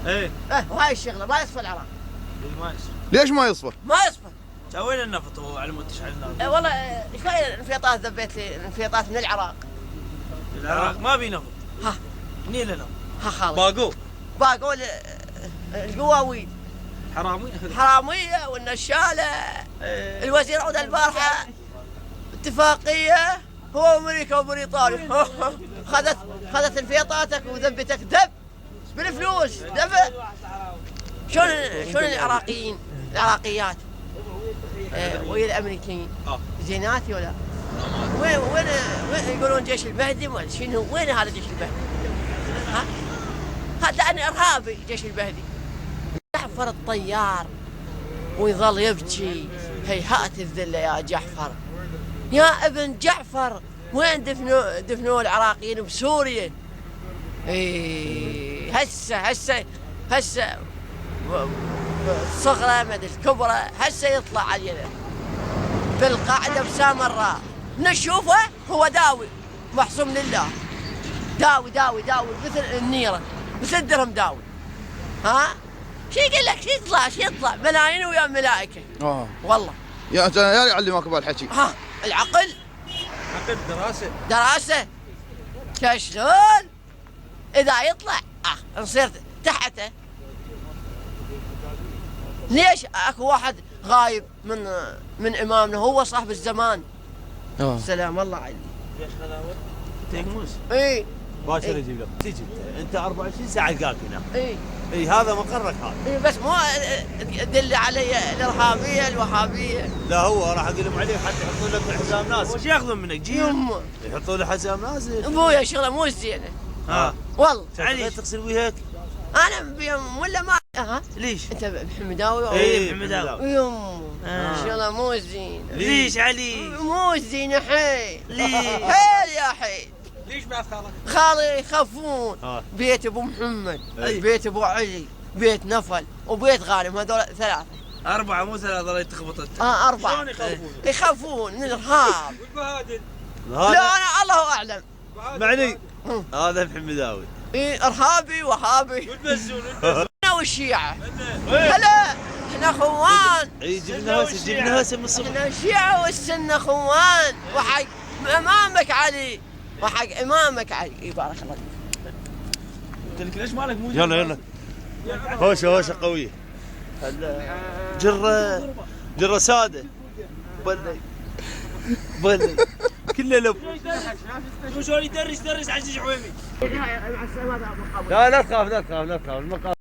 ايه وهاي الشغله ما يصفى العراق. ما يصير. ليش ما يصفى؟ ما يصفى. وين النفط وعلى مود تشعل النار؟ والله شوي انفياطات ذبيت لي انفياطات من العراق. العراق ما بي نفط. ها منين له نفط؟ ها خالد باقو القواويل حراميه والنشاله. الوزير عود البارحه اتفاقيه هو وامريكا وبريطانيا. خذت انفياطاتك وذبتك ذب بالفلوس دفع. شلون العراقيات ويا الامريكيين زيناتي ولا وين يقولون جيش البهدي ولا شنو؟ وين هذا جيش البهدي؟ ها هذا أنا ارهابي جيش البهدي. جعفر الطيار ويظل يبكي هيهات الذله يا جعفر يا ابن جعفر. وين دفنوه العراقيين بسوريا؟ ايه هسه الصغرى مد الكبرى هسه يطلع علينا بالقاعده بسامراء نشوفه هو داوي محصوم لله. داوي مثل النيره مثل الدرهم داوي. ها شو يقول لك؟ شو يطلع ملايين ويا ملائكه. والله يا يعلمك بهالحكي. ها العقل دراسه كشلون اذا يطلع نصير تحته. ليش اكو واحد غايب من امامنا هو صاحب الزمان. سلام الله عليك. ليش خلاوه؟ تيموس. اي باكر يجيب لك تجي انت 24 ساعه يلقاك هنا. اي هذا مقرك هذا. اي بس مو دل علي الارهابيه الوهابيه. لا هو راح اقول لهم عليه حتى يحطون لك حزام ناس. وش ياخذون منك؟ يمه يحطون له حزام ناس. ابويا شغله مو زينه. والله علي تغسل وجهك؟ انا بيوم ولا ما ليش؟ انت بحمداوي؟ اي بحمداوي. يمه شغله مو زينه. ليش علي؟ مو زينه حيل. ليش؟ حيل يا حيل. ليش بعد خالك؟ خالي يخافون. بيت ابو محمد، بيت ابو علي، بيت نفل وبيت غانم. هذول 3 4 مو 3 ظليت تخبط انت. 4 شلون يخافون؟ يخافون من الارهاب. والبهادل؟ لا انا الله اعلم. معني هذا محمداوي. اي ارهابي وهابي. والبزون انا والشيعه. هلا احنا اخوان. اي جبنا هسه من الصبح. احنا الشيعه والسنه اخوان. وحق امامك علي وحق امامك علي. اي بارك الله فيك. قلت لك ليش مالك مو يلا هوشه قويه. جره ساده بلي كله لب. شلون يدرس عزيز عويمي. لا تخاف